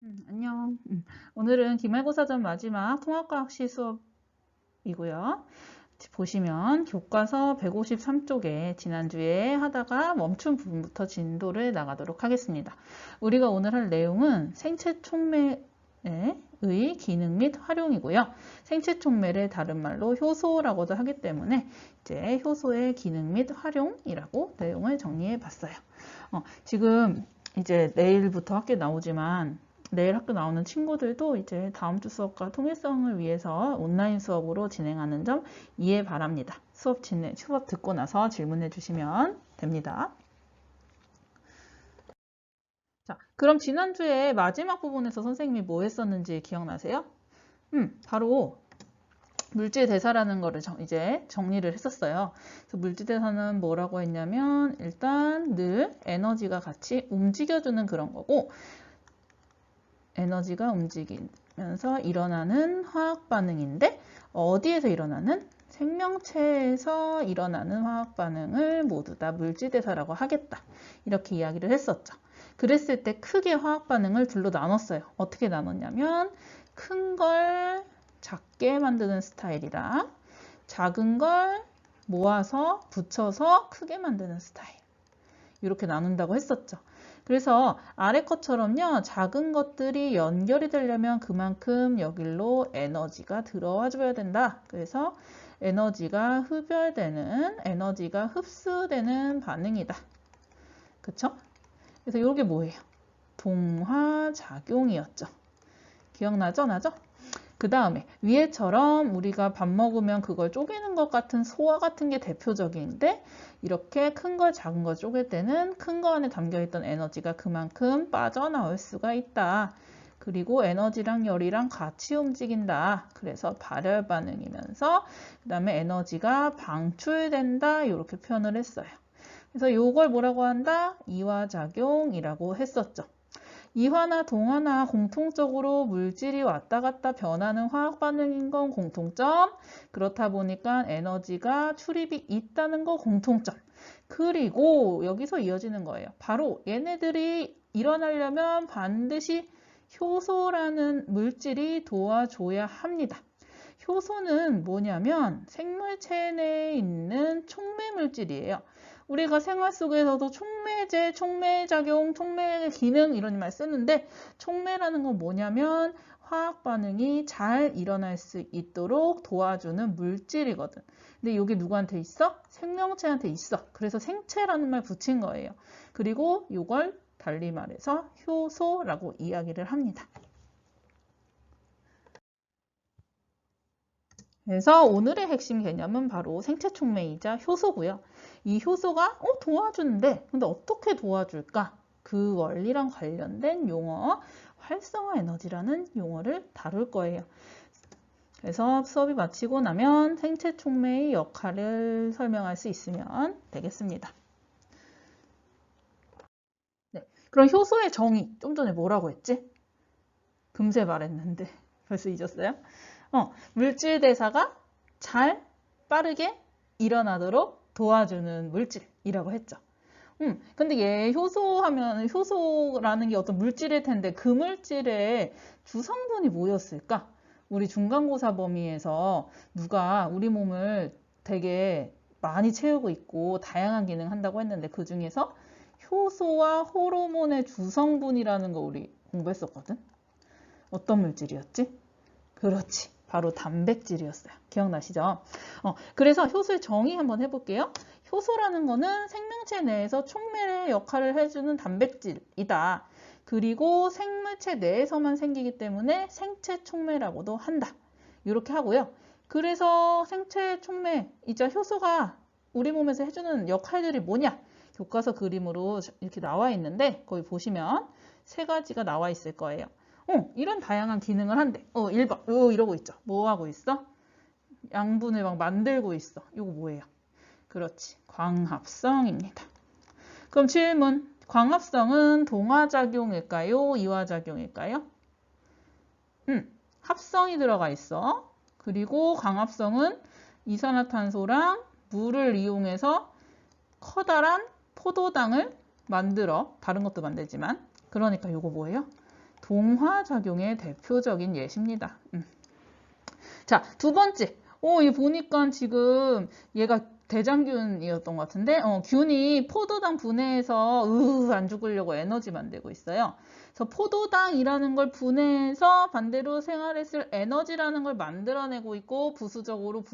안녕. 오늘은 기말고사전 마지막 통합과학시 수업이고요. 보시면 교과서 153쪽에 지난주에 하다가 멈춘 부분부터 진도를 나가도록 하겠습니다. 우리가 오늘 할 내용은 생체 촉매의 기능 및 활용이고요. 생체 촉매를 다른 말로 효소라고도 하기 때문에 이제 효소의 기능 및 활용이라고 내용을 정리해 봤어요. 지금 이제 내일부터 학교 나오지만 내일 학교 나오는 친구들도 이제 다음 주 수업과 통일성을 위해서 온라인 수업으로 진행하는 점 이해 바랍니다. 수업 듣고 나서 질문해 주시면 됩니다. 자, 그럼 지난주에 마지막 부분에서 선생님이 뭐 했었는지 기억나세요? 바로 물질대사라는 거를 이제 정리를 했었어요. 그래서 물질대사는 뭐라고 했냐면 일단 늘 에너지가 같이 움직여주는 그런 거고, 에너지가 움직이면서 일어나는 화학 반응인데 어디에서 일어나는? 생명체에서 일어나는 화학 반응을 모두 다 물질대사라고 하겠다. 이렇게 이야기를 했었죠. 그랬을 때 크게 화학 반응을 둘로 나눴어요. 어떻게 나눴냐면 큰 걸 작게 만드는 스타일이랑 작은 걸 모아서 붙여서 크게 만드는 스타일. 이렇게 나눈다고 했었죠. 그래서 아래 것처럼요, 작은 것들이 연결이 되려면 그만큼 여기로 에너지가 들어와 줘야 된다. 그래서 에너지가 흡열되는, 에너지가 흡수되는 반응이다. 그쵸? 그래서 이게 뭐예요? 동화작용이었죠. 기억나죠? 나죠? 그 다음에 위에처럼 우리가 밥 먹으면 그걸 쪼개는 것 같은 소화 같은 게 대표적인데, 이렇게 큰 걸 작은 걸 쪼갤 때는 큰 거 안에 담겨있던 에너지가 그만큼 빠져나올 수가 있다. 그리고 에너지랑 열이랑 같이 움직인다. 그래서 발열 반응이면서 그 다음에 에너지가 방출된다. 이렇게 표현을 했어요. 그래서 이걸 뭐라고 한다? 이화작용이라고 했었죠. 이화나 동화나 공통적으로 물질이 왔다 갔다 변하는 화학 반응인 건 공통점. 그렇다 보니까 에너지가 출입이 있다는 거 공통점. 그리고 여기서 이어지는 거예요. 바로 얘네들이 일어나려면 반드시 효소라는 물질이 도와줘야 합니다. 효소는 뭐냐면 생물체 내에 있는 촉매 물질이에요. 우리가 생활 속에서도 촉매제, 촉매작용, 촉매 기능 이런 말 쓰는데, 촉매라는 건 뭐냐면 화학 반응이 잘 일어날 수 있도록 도와주는 물질이거든. 근데 이게 누구한테 있어? 생명체한테 있어. 그래서 생체라는 말 붙인 거예요. 그리고 이걸 달리 말해서 효소라고 이야기를 합니다. 그래서 오늘의 핵심 개념은 바로 생체 촉매이자 효소고요. 이 효소가 도와주는데, 근데 어떻게 도와줄까? 그 원리랑 관련된 용어, 활성화 에너지라는 용어를 다룰 거예요. 그래서 수업이 마치고 나면 생체 촉매의 역할을 설명할 수 있으면 되겠습니다. 네, 그럼 효소의 정의, 좀 전에 뭐라고 했지? 금세 말했는데 벌써 잊었어요? 물질 대사가 잘 빠르게 일어나도록 도와주는 물질이라고 했죠. 근데 얘 효소하면 효소라는 게 어떤 물질일 텐데 그 물질의 주성분이 뭐였을까? 우리 중간고사 범위에서 누가 우리 몸을 되게 많이 채우고 있고 다양한 기능 한다고 했는데 그 중에서 효소와 호르몬의 주성분이라는 거 우리 공부했었거든? 어떤 물질이었지? 그렇지. 바로 단백질이었어요. 기억나시죠? 그래서 효소의 정의 한번 해볼게요. 효소라는 거는 생명체 내에서 촉매의 역할을 해주는 단백질이다. 그리고 생물체 내에서만 생기기 때문에 생체 촉매라고도 한다. 이렇게 하고요. 그래서 생체 촉매이자 효소가 우리 몸에서 해주는 역할들이 뭐냐? 교과서 그림으로 이렇게 나와 있는데 거기 보시면 세 가지가 나와 있을 거예요. 이런 다양한 기능을 한대. 1번, 이러고 있죠. 뭐 하고 있어? 양분을 막 만들고 있어. 이거 뭐예요? 그렇지. 광합성입니다. 그럼 질문. 광합성은 동화작용일까요? 이화작용일까요? 합성이 들어가 있어. 그리고 광합성은 이산화탄소랑 물을 이용해서 커다란 포도당을 만들어. 다른 것도 만들지만. 그러니까 이거 뭐예요? 동화작용의 대표적인 예시입니다. 자, 두 번째. 이 보니까 지금 얘가 대장균이었던 것 같은데, 균이 포도당 분해해서 안 죽으려고 에너지 만들고 있어요. 그래서 포도당이라는 걸 분해해서 반대로 생활했을 에너지라는 걸 만들어내고 있고, 부수적으로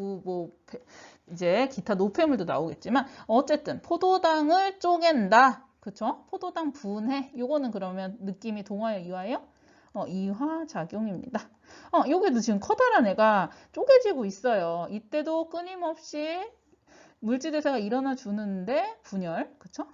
이제 기타 노폐물도 나오겠지만, 어쨌든 포도당을 쪼갠다. 그쵸? 포도당 분해. 요거는 그러면 느낌이 동화예요, 이화예요? 이화작용입니다. 여기도 지금 커다란 애가 쪼개지고 있어요. 이때도 끊임없이 물질대사가 일어나 주는데 분열, 그쵸?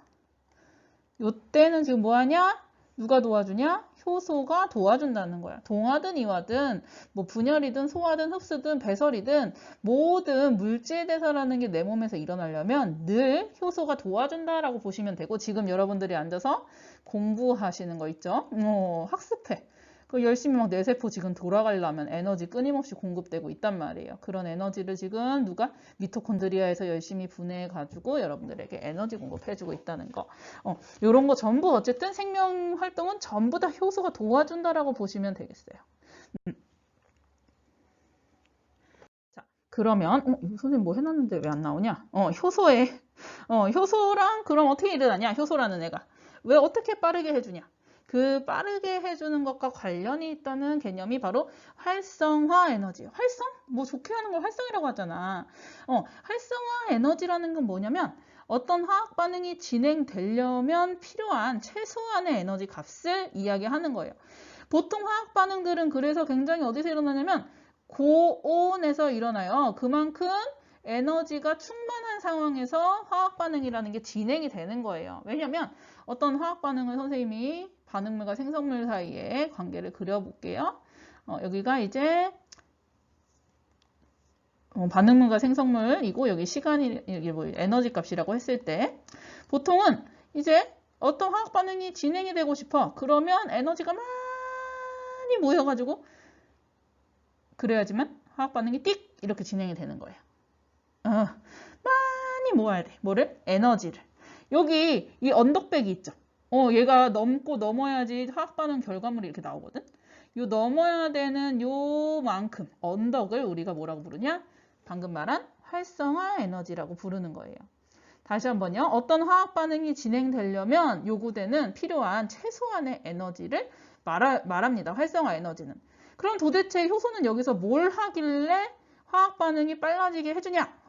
요때는 지금 뭐하냐? 누가 도와주냐? 효소가 도와준다는 거야. 동화든 이화든 뭐 분열이든 소화든 흡수든 배설이든 모든 물질대사라는 게 내 몸에서 일어나려면 늘 효소가 도와준다라고 보시면 되고, 지금 여러분들이 앉아서 공부하시는 거 있죠? 학습해. 그 열심히 막 뇌세포 지금 돌아가려면 에너지 끊임없이 공급되고 있단 말이에요. 그런 에너지를 지금 누가 미토콘드리아에서 열심히 분해해가지고 여러분들에게 에너지 공급해주고 있다는 거. 이런 거 전부 어쨌든 생명 활동은 전부 다 효소가 도와준다라고 보시면 되겠어요. 자, 그러면 선생님 뭐 해놨는데 왜 안 나오냐? 효소랑 그럼 어떻게 일어나냐? 효소라는 애가 왜 어떻게 빠르게 해주냐? 그 빠르게 해주는 것과 관련이 있다는 개념이 바로 활성화 에너지. 활성? 뭐 좋게 하는 걸 활성이라고 하잖아. 활성화 에너지라는 건 뭐냐면 어떤 화학 반응이 진행되려면 필요한 최소한의 에너지 값을 이야기하는 거예요. 보통 화학 반응들은 그래서 굉장히 어디서 일어나냐면 고온에서 일어나요. 그만큼 에너지가 충만한 상황에서 화학 반응이라는 게 진행이 되는 거예요. 왜냐면 어떤 화학 반응을 선생님이 반응물과 생성물 사이에 관계를 그려볼게요. 여기가 이제 반응물과 생성물이고 여기 시간이 여기 뭐 에너지 값이라고 했을 때 보통은 이제 어떤 화학 반응이 진행이 되고 싶어. 그러면 에너지가 많이 모여가지고 그래야지만 화학 반응이 띡 이렇게 진행이 되는 거예요. 많이 모아야 돼. 뭐를? 에너지를. 여기 이 언덕배기 있죠. 얘가 넘어야지 화학 반응 결과물이 이렇게 나오거든. 요 넘어야 되는 요만큼 언덕을 우리가 뭐라고 부르냐? 방금 말한 활성화 에너지라고 부르는 거예요. 다시 한번요. 어떤 화학 반응이 진행되려면 요구되는 필요한 최소한의 에너지를 말합니다. 활성화 에너지는. 그럼 도대체 효소는 여기서 뭘 하길래 화학 반응이 빨라지게 해주냐?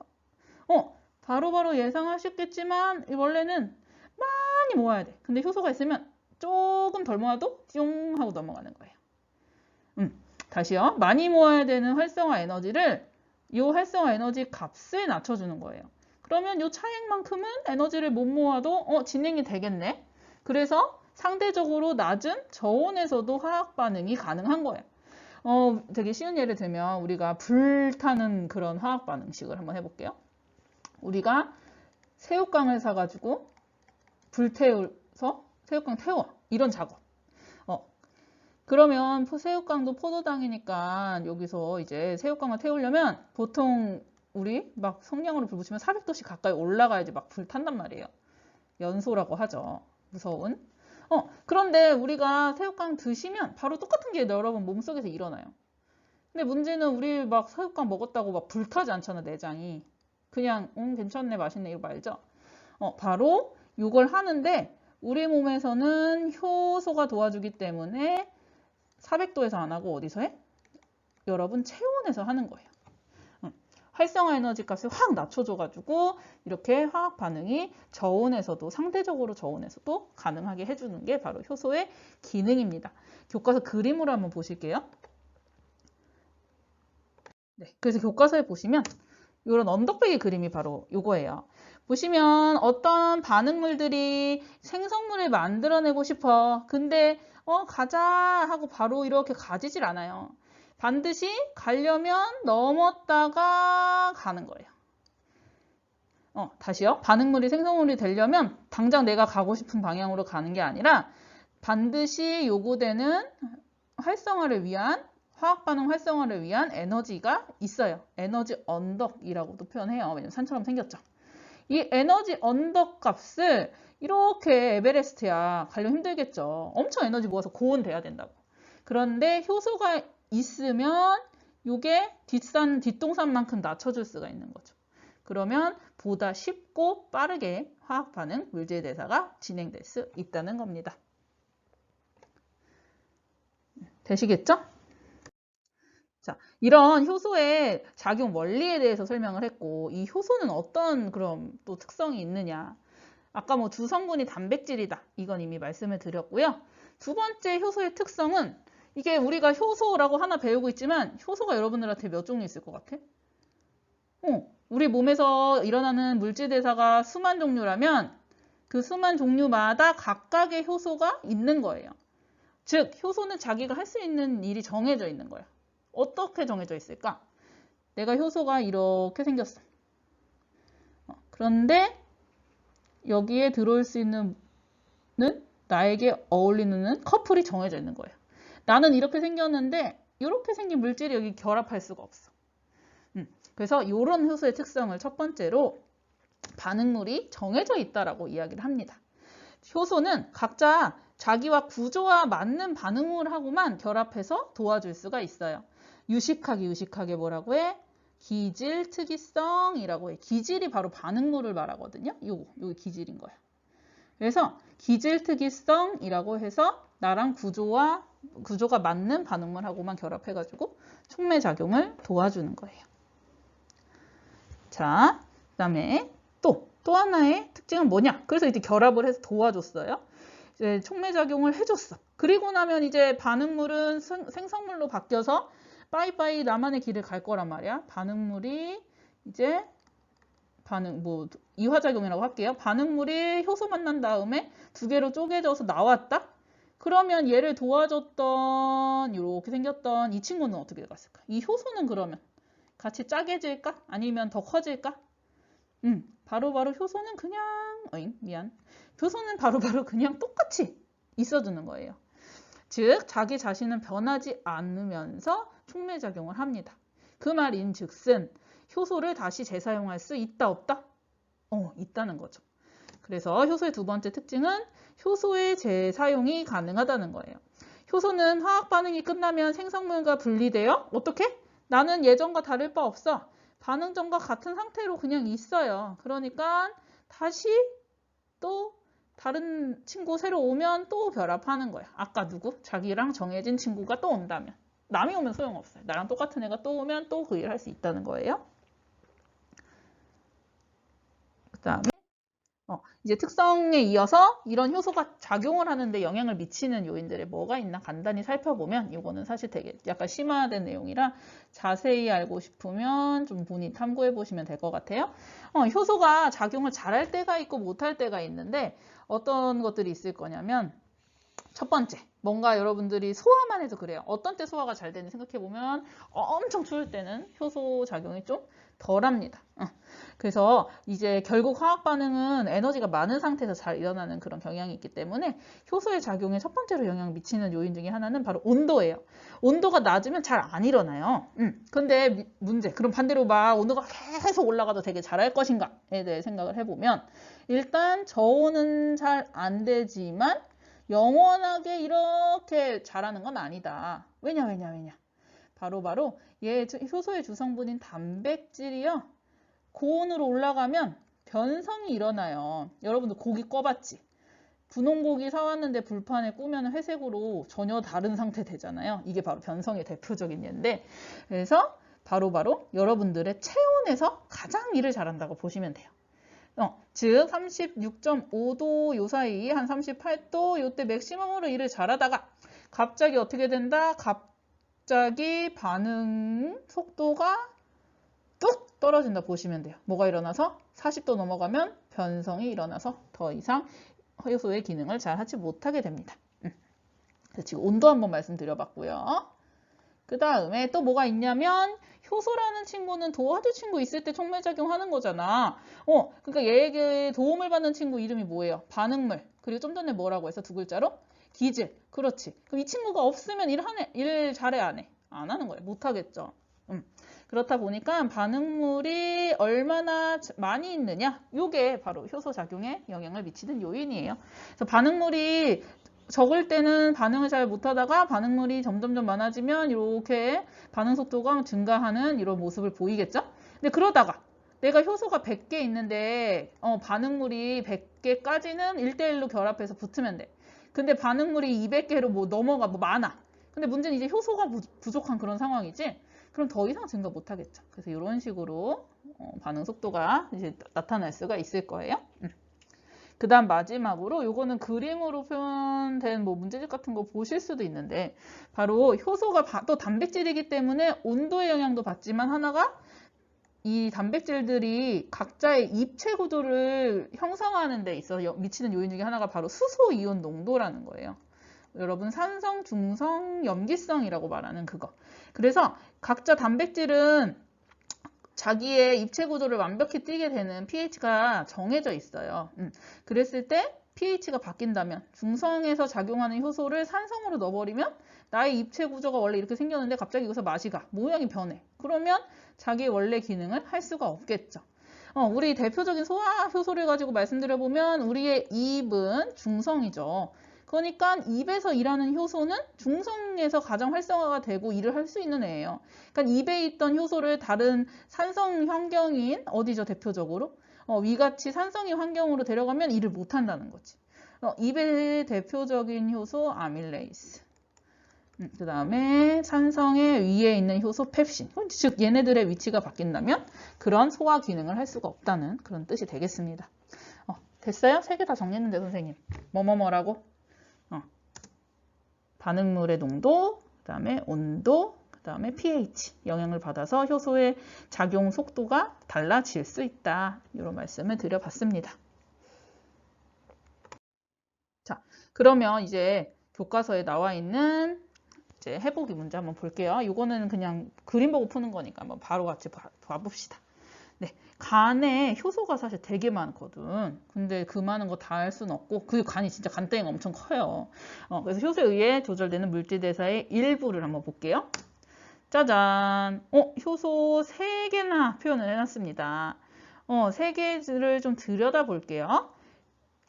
바로바로 예상하셨겠지만 원래는 많이 모아야 돼. 근데 효소가 있으면 조금 덜 모아도 뿅 하고 넘어가는 거예요. 다시요. 많이 모아야 되는 활성화 에너지를 이 활성화 에너지 값을 낮춰주는 거예요. 그러면 이 차액만큼은 에너지를 못 모아도 진행이 되겠네. 그래서 상대적으로 낮은 저온에서도 화학 반응이 가능한 거예요. 되게 쉬운 예를 들면 우리가 불타는 그런 화학 반응식을 한번 해볼게요. 우리가 새우깡을 사가지고 불태워서 새우깡 태워. 이런 작업. 그러면 새우깡도 포도당이니까 여기서 이제 새우깡을 태우려면 보통 우리 막 성냥으로 불 붙이면 400도씨 가까이 올라가야지 막 불탄단 말이에요. 연소라고 하죠. 무서운. 그런데 우리가 새우깡 드시면 바로 똑같은 게 여러분 몸속에서 일어나요. 근데 문제는 우리 막 새우깡 먹었다고 막 불타지 않잖아, 내장이. 그냥 괜찮네, 맛있네 이거 말죠. 바로 이걸 하는데 우리 몸에서는 효소가 도와주기 때문에 400도에서 안 하고 어디서 해? 여러분 체온에서 하는 거예요. 활성화 에너지 값을 확 낮춰줘가지고 이렇게 화학 반응이 저온에서도 상대적으로 저온에서도 가능하게 해주는 게 바로 효소의 기능입니다. 교과서 그림으로 한번 보실게요. 네, 그래서 교과서에 보시면 이런 언덕배기 그림이 바로 이거예요. 보시면 어떤 반응물들이 생성물을 만들어내고 싶어. 근데 가자 하고 바로 이렇게 가지질 않아요. 반드시 가려면 넘었다가 가는 거예요. 다시요. 반응물이 생성물이 되려면 당장 내가 가고 싶은 방향으로 가는 게 아니라 반드시 요구되는 활성화를 위한 화학반응 활성화를 위한 에너지가 있어요. 에너지 언덕이라고도 표현해요. 왜냐면 산처럼 생겼죠. 이 에너지 언덕 값을 이렇게 에베레스트야 가려면 힘들겠죠. 엄청 에너지 모아서 고온 돼야 된다고. 그런데 효소가 있으면 요게 뒷동산만큼 낮춰줄 수가 있는 거죠. 그러면 보다 쉽고 빠르게 화학 반응, 물질 대사가 진행될 수 있다는 겁니다. 되시겠죠? 자, 이런 효소의 작용 원리에 대해서 설명을 했고, 이 효소는 어떤 그럼 또 특성이 있느냐? 아까 뭐 주성분이 단백질이다. 이건 이미 말씀을 드렸고요. 두 번째 효소의 특성은 이게 우리가 효소라고 하나 배우고 있지만 효소가 여러분들한테 몇 종류 있을 것 같아? 우리 몸에서 일어나는 물질 대사가 수만 종류라면 그 수만 종류마다 각각의 효소가 있는 거예요. 즉, 효소는 자기가 할 수 있는 일이 정해져 있는 거예요. 어떻게 정해져 있을까? 내가 효소가 이렇게 생겼어. 그런데 여기에 들어올 수 있는 나에게 어울리는 커플이 정해져 있는 거예요. 나는 이렇게 생겼는데 이렇게 생긴 물질이 여기 결합할 수가 없어. 그래서 이런 효소의 특성을 첫 번째로 반응물이 정해져 있다라고 이야기를 합니다. 효소는 각자 자기와 구조와 맞는 반응물하고만 결합해서 도와줄 수가 있어요. 유식하게 뭐라고 해? 기질 특이성이라고 해. 기질이 바로 반응물을 말하거든요. 요거 기질인 거야. 그래서 기질 특이성이라고 해서 나랑 구조가 맞는 반응물하고만 결합해가지고 촉매작용을 도와주는 거예요. 자, 그다음에 또 하나의 특징은 뭐냐? 그래서 이제 결합을 해서 도와줬어요. 이제 촉매작용을 해줬어. 그리고 나면 이제 반응물은 생성물로 바뀌어서 빠이빠이 나만의 길을 갈 거란 말이야. 반응물이 이제 이화작용이라고 할게요. 반응물이 효소 만난 다음에 두 개로 쪼개져서 나왔다? 그러면 얘를 도와줬던 이렇게 생겼던 이 친구는 어떻게 갔을까? 이 효소는 그러면 같이 짜게질까? 아니면 더 커질까? 바로바로 효소는 그냥 효소는 바로바로 그냥 똑같이 있어주는 거예요. 즉 자기 자신은 변하지 않으면서 촉매작용을 합니다. 그 말인즉슨 효소를 다시 재사용할 수 있다 없다? 있다는 거죠. 그래서 효소의 두 번째 특징은 효소의 재사용이 가능하다는 거예요. 효소는 화학 반응이 끝나면 생성물과 분리되어 어떻게? 나는 예전과 다를 바 없어. 반응 전과 같은 상태로 그냥 있어요. 그러니까 다시 또 다른 친구 새로 오면 또 결합하는 거야. 아까 누구? 자기랑 정해진 친구가 또 온다면. 남이 오면 소용없어요. 나랑 똑같은 애가 또 오면 또 그 일을 할 수 있다는 거예요. 그 다음에 이제 특성에 이어서 이런 효소가 작용을 하는데 영향을 미치는 요인들이 뭐가 있나 간단히 살펴보면 이거는 사실 되게 약간 심화된 내용이라 자세히 알고 싶으면 좀 본인 탐구해 보시면 될 것 같아요. 효소가 작용을 잘할 때가 있고 못할 때가 있는데 어떤 것들이 있을 거냐면 첫 번째, 뭔가 여러분들이 소화만 해도 그래요. 어떤 때 소화가 잘 되는지 생각해보면 엄청 추울 때는 효소 작용이 좀 덜합니다. 그래서 이제 결국 화학 반응은 에너지가 많은 상태에서 잘 일어나는 그런 경향이 있기 때문에 효소의 작용에 첫 번째로 영향을 미치는 요인 중에 하나는 바로 온도예요. 온도가 낮으면 잘 안 일어나요. 근데 문제, 그럼 반대로 막 온도가 계속 올라가도 되게 잘할 것인가에 대해 생각을 해보면 일단 저온은 잘 안 되지만 영원하게 이렇게 잘하는 건 아니다. 왜냐? 바로 얘 효소의 주성분인 단백질이요. 고온으로 올라가면 변성이 일어나요. 여러분들 고기 꺼봤지? 분홍 고기 사왔는데 불판에 꾸면 회색으로 전혀 다른 상태 되잖아요. 이게 바로 변성의 대표적인 예인데 그래서 바로 여러분들의 체온에서 가장 일을 잘한다고 보시면 돼요. 즉 36.5도 요 사이 한 38도 요때 맥시멈으로 일을 잘하다가 갑자기 어떻게 된다? 갑자기 반응 속도가 뚝 떨어진다 보시면 돼요. 뭐가 일어나서 40도 넘어가면 변성이 일어나서 더 이상 효소의 기능을 잘 하지 못하게 됩니다. 지금 온도 한번 말씀드려봤고요. 그 다음에 또 뭐가 있냐면 효소라는 친구는 도와줄 친구 있을 때 촉매작용 하는 거잖아. 그러니까 얘에게 도움을 받는 친구 이름이 뭐예요? 반응물. 그리고 좀 전에 뭐라고 해서 두 글자로? 기질. 그렇지. 그럼 이 친구가 없으면 일 잘해 안 해? 안 하는 거예요. 못 하겠죠. 그렇다 보니까 반응물이 얼마나 많이 있느냐? 이게 바로 효소 작용에 영향을 미치는 요인이에요. 그래서 반응물이 적을 때는 반응을 잘 못하다가 반응물이 점점점 많아지면 이렇게 반응 속도가 증가하는 이런 모습을 보이겠죠? 근데 그러다가 내가 효소가 100개 있는데 반응물이 100개까지는 1대1로 결합해서 붙으면 돼. 근데 반응물이 200개로 뭐 넘어가 뭐 많아. 근데 문제는 이제 효소가 부족한 그런 상황이지. 그럼 더 이상 증가 못 하겠죠. 그래서 이런 식으로 반응 속도가 이제 나타날 수가 있을 거예요. 그 다음 마지막으로 요거는 그림으로 표현된 뭐 문제집 같은 거 보실 수도 있는데 바로 효소가 또 단백질이기 때문에 온도의 영향도 받지만 하나가 이 단백질들이 각자의 입체 구도를 형성하는 데 있어 미치는 요인 중에 하나가 바로 수소 이온 농도라는 거예요. 여러분 산성, 중성, 염기성이라고 말하는 그거. 그래서 각자 단백질은 자기의 입체 구조를 완벽히 띠게 되는 pH가 정해져 있어요. 그랬을 때 pH가 바뀐다면 중성에서 작용하는 효소를 산성으로 넣어버리면 나의 입체 구조가 원래 이렇게 생겼는데 갑자기 여기서 맛이 가. 모양이 변해. 그러면 자기의 원래 기능을 할 수가 없겠죠. 우리 대표적인 소화 효소를 가지고 말씀드려보면 우리의 입은 중성이죠. 그러니까 입에서 일하는 효소는 중성에서 가장 활성화가 되고 일을 할 수 있는 애예요. 그러니까 입에 있던 효소를 다른 산성 환경인 어디죠 대표적으로? 위같이 산성이 환경으로 데려가면 일을 못 한다는 거지. 입의 대표적인 효소 아밀레이스. 그 다음에 산성의 위에 있는 효소 펩신. 즉 얘네들의 위치가 바뀐다면 그런 소화 기능을 할 수가 없다는 그런 뜻이 되겠습니다. 됐어요? 3개 다 정리했는데 선생님. 뭐라고? 반응물의 농도, 그 다음에 온도, 그 다음에 pH 영향을 받아서 효소의 작용 속도가 달라질 수 있다. 이런 말씀을 드려봤습니다. 자, 그러면 이제 교과서에 나와 있는 이제 해보기 문제 한번 볼게요. 이거는 그냥 그림 보고 푸는 거니까 한번 바로 같이 봐봅시다. 네, 간에 효소가 사실 되게 많거든. 근데 그 많은 거 다 할 수는 없고 그 간이 진짜 간땡이가 엄청 커요. 그래서 효소에 의해 조절되는 물질대사의 일부를 한번 볼게요. 짜잔! 효소 3개나 표현을 해놨습니다. 3개를 좀 들여다볼게요.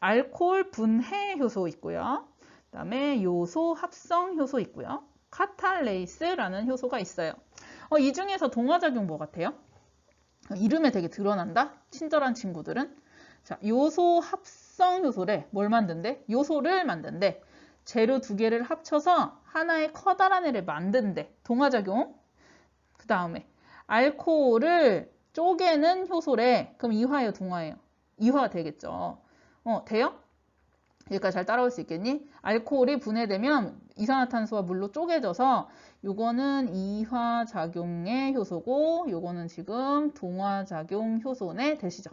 알코올 분해 효소 있고요. 그 다음에 요소 합성 효소 있고요. 카탈레이스라는 효소가 있어요. 이 중에서 동화작용 뭐 같아요? 이름에 되게 드러난다? 친절한 친구들은. 자, 요소 합성 효소래. 뭘 만든대? 요소를 만든대. 재료 2개를 합쳐서 하나의 커다란 애를 만든대. 동화작용. 그 다음에 알코올을 쪼개는 효소래. 그럼 이화예요, 동화예요? 이화가 되겠죠. 돼요? 여기까지 잘 따라올 수 있겠니? 알코올이 분해되면 이산화탄소와 물로 쪼개져서 요거는 이화작용의 효소고 요거는 지금 동화작용 효소네 되시죠?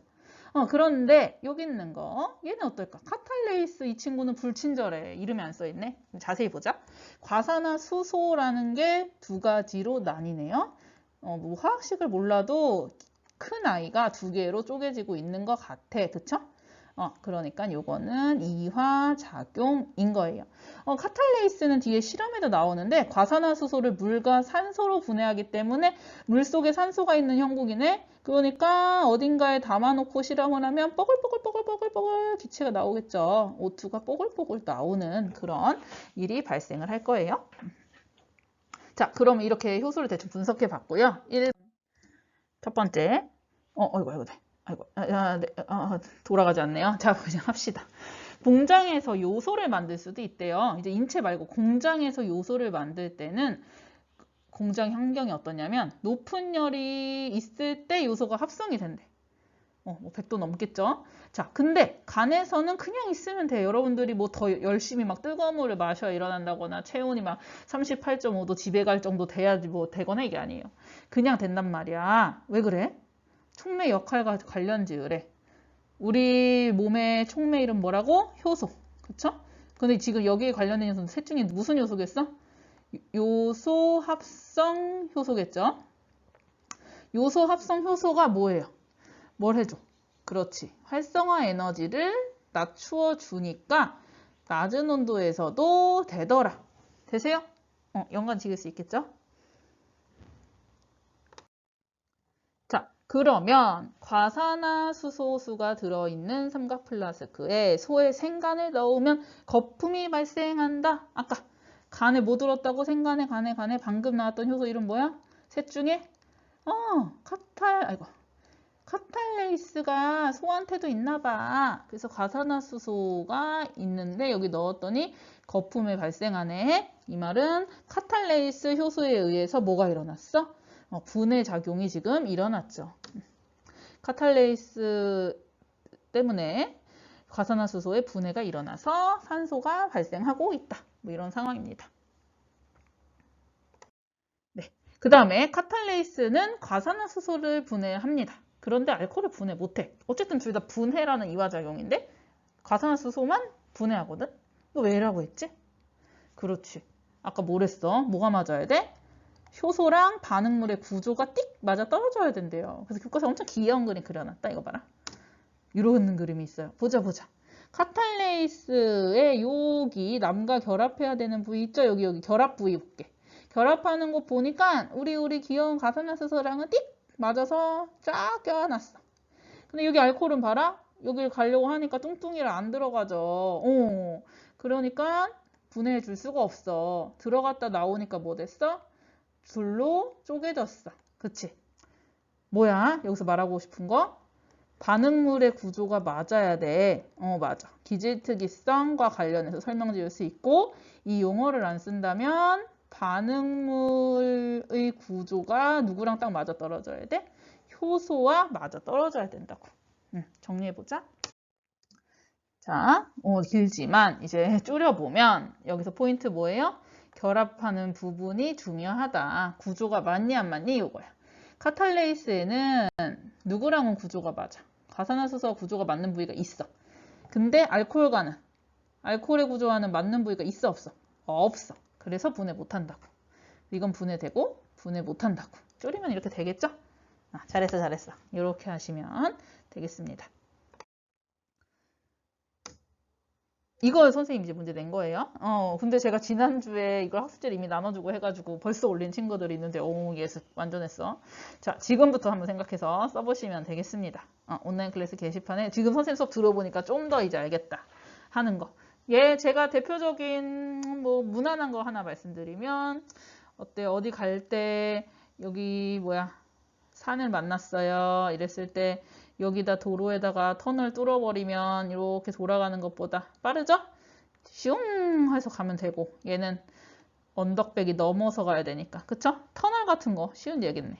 그런데 여기 있는 거 얘는 어떨까? 카탈레이스 이 친구는 불친절해. 이름이 안 써있네. 자세히 보자. 과산화수소라는 게 2가지로 나뉘네요. 뭐 화학식을 몰라도 큰 아이가 2개로 쪼개지고 있는 것 같아. 그쵸? 그러니까 요거는 이화작용인 거예요. 카탈레이스는 뒤에 실험에도 나오는데 과산화수소를 물과 산소로 분해하기 때문에 물속에 산소가 있는 형국이네. 그러니까 어딘가에 담아놓고 실험을 하면 뽀글뽀글 기체가 나오겠죠. O2가 뽀글뽀글 나오는 그런 일이 발생을 할 거예요. 자, 그러면 이렇게 효소를 대충 분석해 봤고요. 첫 번째. 네. 돌아가지 않네요. 자, 그냥 합시다. 공장에서 요소를 만들 수도 있대요. 이제 인체 말고 공장에서 요소를 만들 때는 공장 환경이 어떠냐면 높은 열이 있을 때 요소가 합성이 된대. 뭐 100도 넘겠죠. 자, 근데 간에서는 그냥 있으면 돼요. 여러분들이 뭐 더 열심히 막 뜨거운 물을 마셔야 일어난다거나 체온이 막 38.5도 집에 갈 정도 돼야지 뭐 되거나 이게 아니에요. 그냥 된단 말이야. 왜 그래? 촉매 역할과 관련지으래. 우리 몸의 촉매 이름 뭐라고? 효소. 그쵸? 근데 지금 여기에 관련된 요소는 셋 중에 무슨 요소겠어? 요소 합성 효소겠죠? 요소 합성 효소가 뭐예요? 뭘 해줘? 그렇지. 활성화 에너지를 낮추어 주니까 낮은 온도에서도 되더라. 되세요? 연관 지을 수 있겠죠? 자, 그러면 과산화수소수가 들어있는 삼각 플라스크에 소의 생간을 넣으면 거품이 발생한다. 아까 간에 뭐 들었다고? 생간에 간에 방금 나왔던 효소 이름 뭐야? 셋 중에 카탈레이스가 소한테도 있나 봐. 그래서 과산화수소가 있는데 여기 넣었더니 거품이 발생하네. 이 말은 카탈레이스 효소에 의해서 뭐가 일어났어? 분해 작용이 지금 일어났죠. 카탈레이스 때문에 과산화수소의 분해가 일어나서 산소가 발생하고 있다. 뭐 이런 상황입니다. 네. 그 다음에 카탈레이스는 과산화수소를 분해합니다. 그런데 알코올을 분해 못해. 어쨌든 둘 다 분해라는 이화작용인데 과산화수소만 분해하거든? 이거 왜라고 했지? 그렇지. 아까 뭐랬어? 뭐가 맞아야 돼? 효소랑 반응물의 구조가 띡 맞아 떨어져야 된대요. 그래서 교과서에 엄청 귀여운 그림 그려놨다. 이거 봐라. 이런 그림이 있어요. 보자. 카탈레이스의 여기 남과 결합해야 되는 부위 있죠? 여기 결합 부위 볼게. 결합하는 거 보니까 우리 귀여운 과산화수소랑은 띡 맞아서 쫙 껴놨어. 근데 여기 알코올은 봐라. 여기를 가려고 하니까 뚱뚱이라 안 들어가죠. 그러니까 분해해 줄 수가 없어. 들어갔다 나오니까 뭐 됐어? 둘로 쪼개졌어. 그치? 뭐야? 여기서 말하고 싶은 거? 반응물의 구조가 맞아야 돼. 맞아. 기질특이성과 관련해서 설명 지을 수 있고 이 용어를 안 쓴다면 반응물의 구조가 누구랑 딱 맞아 떨어져야 돼? 효소와 맞아 떨어져야 된다고. 정리해보자. 자, 길지만 이제 줄여보면 여기서 포인트 뭐예요? 결합하는 부분이 중요하다. 구조가 맞니 안 맞니 이거야. 카탈레이스에는 누구랑은 구조가 맞아. 과산화수소와 구조가 맞는 부위가 있어. 근데 알코올과는 알코올의 구조와는 맞는 부위가 있어 없어? 없어. 그래서 분해 못한다고. 이건 분해되고 분해 못한다고. 줄이면 이렇게 되겠죠? 잘했어. 이렇게 하시면 되겠습니다. 이걸 선생님이 이제 문제 낸 거예요. 근데 제가 지난주에 이걸 학습지를 이미 나눠주고 해가지고 벌써 올린 친구들이 있는데, 예습 완전 했어. 자, 지금부터 한번 생각해서 써보시면 되겠습니다. 온라인 클래스 게시판에 지금 선생님 수업 들어보니까 좀 더 이제 알겠다 하는 거. 제가 대표적인 뭐 무난한 거 하나 말씀드리면, 어디 갈 때 여기 산을 만났어요. 이랬을 때 여기다 도로에다가 터널 뚫어버리면 이렇게 돌아가는 것보다 빠르죠? 슝 해서 가면 되고 얘는 언덕배기 넘어서 가야 되니까. 그쵸? 터널 같은 거 쉬운 얘기네.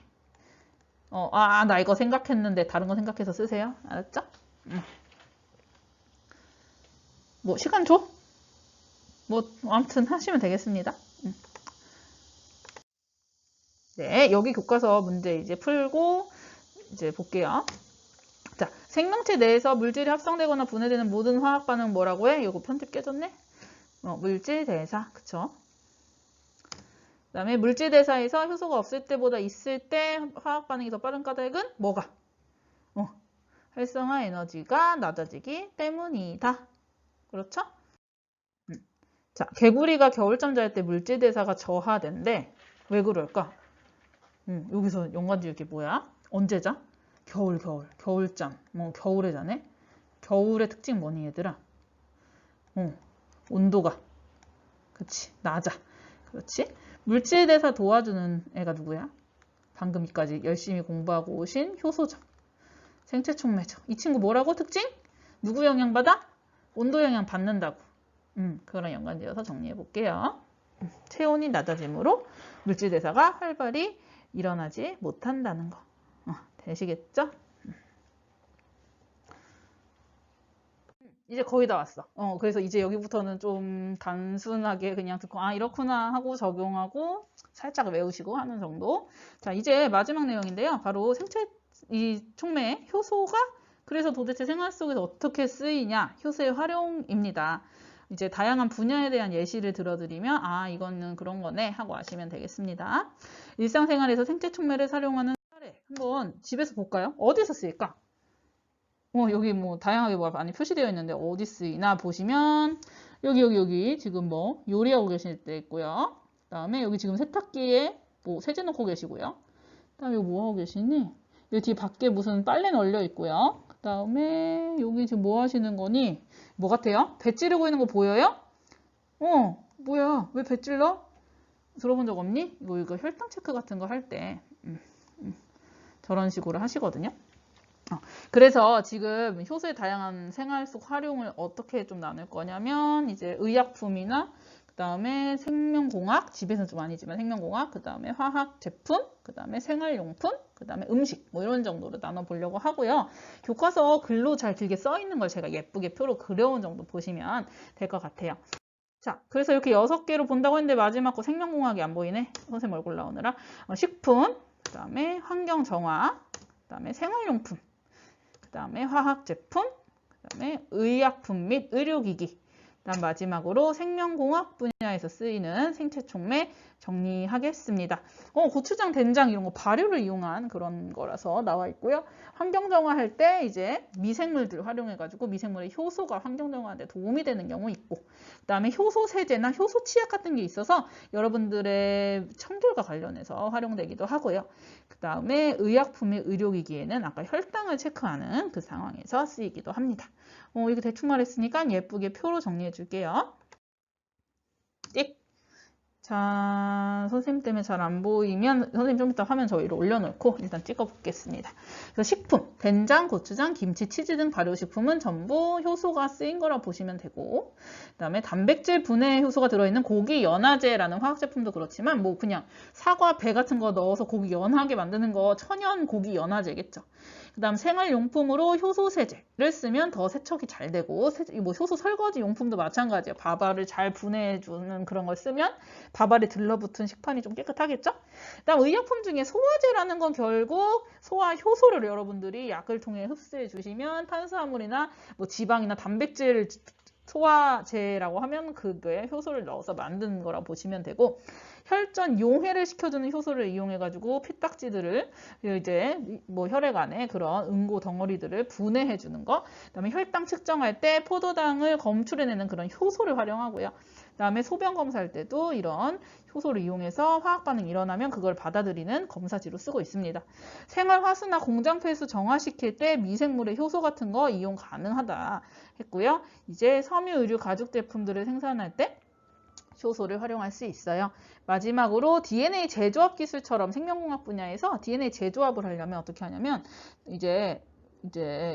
나 이거 생각했는데 다른 거 생각해서 쓰세요. 알았죠? 뭐 시간 줘? 아무튼 하시면 되겠습니다. 네, 여기 교과서 문제 이제 풀고 이제 볼게요. 자, 생명체 내에서 물질이 합성되거나 분해되는 모든 화학 반응 뭐라고 해? 이거 편집 깨졌네? 물질 대사, 그쵸? 그 다음에 물질 대사에서 효소가 없을 때보다 있을 때 화학 반응이 더 빠른 까닭은 뭐가? 활성화 에너지가 낮아지기 때문이다. 그렇죠? 자, 개구리가 겨울잠 잘 때 물질 대사가 저하된대. 왜 그럴까? 여기서 연관지을 게 뭐야? 언제 자? 겨울잠. 겨울에 자네? 겨울의 특징 뭐니 얘들아? 온도가. 그치, 낮아. 그렇지? 물질 대사 도와주는 애가 누구야? 방금 이까지 열심히 공부하고 오신 효소죠. 생체 촉매죠. 이 친구 뭐라고? 특징? 누구 영향받아? 온도 영향 받는다고. 그런 연관지어서 정리해 볼게요. 체온이 낮아짐으로 물질 대사가 활발히 일어나지 못한다는 거. 되시겠죠? 이제 거의 다 왔어. 그래서 이제 여기부터는 좀 단순하게 그냥 듣고 이렇구나 하고 적용하고 살짝 외우시고 하는 정도. 자, 이제 마지막 내용인데요. 바로 이 촉매 효소가 그래서 도대체 생활 속에서 어떻게 쓰이냐, 효소의 활용입니다. 이제 다양한 분야에 대한 예시를 들어드리면 이거는 그런 거네 하고 아시면 되겠습니다. 일상생활에서 생체 촉매를 사용하는 사례 한번 집에서 볼까요? 어디서 쓰일까? 여기 다양하게 많이 표시되어 있는데 어디 쓰이나 보시면 여기 지금 요리하고 계실 때 있고요. 그 다음에 여기 지금 세탁기에 세제 넣고 계시고요. 그 다음에 이거 뭐 하고 계시니? 여기 뒤에 밖에 무슨 빨래 널려 있고요. 그 다음에 여기 지금 뭐 하시는 거니? 뭐 같아요? 배 찌르고 있는 거 보여요? 뭐야? 왜 배 찔러? 들어본 적 없니? 이거 혈당 체크 같은 거 할 때 저런 식으로 하시거든요. 그래서 지금 효소의 다양한 생활 속 활용을 어떻게 좀 나눌 거냐면 이제 의약품이나 그 다음에 생명공학, 집에서는 좀 아니지만 생명공학, 그 다음에 화학 제품, 그 다음에 생활용품, 그 다음에 음식 뭐 이런 정도로 나눠보려고 하고요. 교과서 글로 잘 길게 써 있는 걸 제가 예쁘게 표로 그려온 정도 보시면 될 것 같아요. 자, 그래서 이렇게 6개로 본다고 했는데 마지막 거 생명공학이 안 보이네. 선생님 얼굴 나오느라. 식품, 그 다음에 환경정화, 그 다음에 생활용품, 그 다음에 화학제품, 그 다음에 의약품 및 의료기기, 그 다음 마지막으로 생명공학 분야에서 쓰이는 생체촉매 정리하겠습니다. 고추장, 된장 이런 거 발효를 이용한 그런 거라서 나와 있고요. 환경정화 할 때 이제 미생물들 활용해가지고 미생물의 효소가 환경정화에 도움이 되는 경우 있고, 그 다음에 효소 세제나 효소 치약 같은 게 있어서 여러분들의 청결과 관련해서 활용되기도 하고요. 그 다음에 의약품의 의료기기에는 아까 혈당을 체크하는 그 상황에서 쓰이기도 합니다. 이거 대충 말했으니까 예쁘게 표로 정리해 줄게요. 띡. 자, 선생님 때문에 잘 안 보이면 선생님 좀 이따 화면 저 위로 올려놓고 일단 찍어 보겠습니다. 그래서 식품, 된장, 고추장, 김치, 치즈 등 발효식품은 전부 효소가 쓰인 거라 보시면 되고, 그 다음에 단백질 분해 효소가 들어있는 고기 연화제라는 화학제품도 그렇지만 뭐 그냥 사과, 배 같은 거 넣어서 고기 연하게 만드는 거 천연 고기 연화제겠죠. 그 다음 생활용품으로 효소 세제를 쓰면 더 세척이 잘 되고, 뭐 효소 설거지 용품도 마찬가지예요. 밥알을 잘 분해해주는 그런 걸 쓰면 밥알에 들러붙은 식판이 좀 깨끗하겠죠? 그 다음 의약품 중에 소화제라는 건 결국 소화 효소를 여러분들이 약을 통해 흡수해 주시면 탄수화물이나 뭐 지방이나 단백질 소화제라고 하면 그거에 효소를 넣어서 만든 거라 보시면 되고, 혈전 용해를 시켜주는 효소를 이용해가지고 피딱지들을 이제 뭐 혈액 안에 그런 응고 덩어리들을 분해해 주는 거, 그다음에 혈당 측정할 때 포도당을 검출해내는 그런 효소를 활용하고요. 그다음에 소변 검사할 때도 이런 효소를 이용해서 화학 반응이 일어나면 그걸 받아들이는 검사지로 쓰고 있습니다. 생활 화수나 공장 폐수 정화시킬 때 미생물의 효소 같은 거 이용 가능하다 했고요. 이제 섬유 의류 가죽 제품들을 생산할 때 효소를 활용할 수 있어요. 마지막으로 DNA 재조합 기술처럼 생명공학 분야에서 DNA 재조합을 하려면 어떻게 하냐면 이제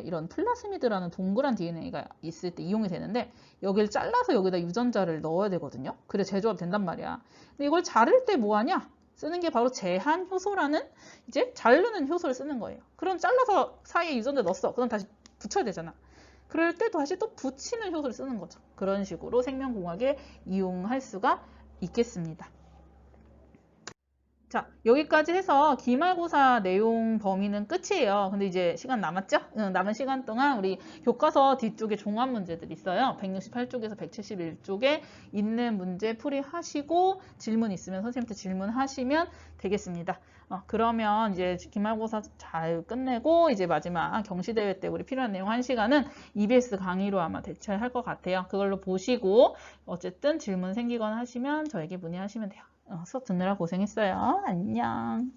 이런 플라스미드라는 동그란 DNA가 있을 때 이용이 되는데 여기를 잘라서 여기다 유전자를 넣어야 되거든요. 그래 재조합 된단 말이야. 근데 이걸 자를 때 뭐 하냐? 쓰는 게 바로 제한 효소라는 이제 자르는 효소를 쓰는 거예요. 그럼 잘라서 사이에 유전자 넣었어. 그럼 다시 붙여야 되잖아. 그럴 때 다시 또 붙이는 효소를 쓰는 거죠. 그런 식으로 생명공학에 이용할 수가 있겠습니다. 자, 여기까지 해서 기말고사 내용 범위는 끝이에요. 근데 이제 시간 남았죠? 남은 시간 동안 우리 교과서 뒤쪽에 종합 문제들이 있어요. 168쪽에서 171쪽에 있는 문제 풀이하시고 질문 있으면 선생님한테 질문하시면 되겠습니다. 그러면 이제 기말고사 잘 끝내고 이제 마지막 경시대회 때 우리 필요한 내용 1시간은 EBS 강의로 아마 대체할 것 같아요. 그걸로 보시고 어쨌든 질문 생기거나 하시면 저에게 문의하시면 돼요. 수업 듣느라 고생했어요. 안녕.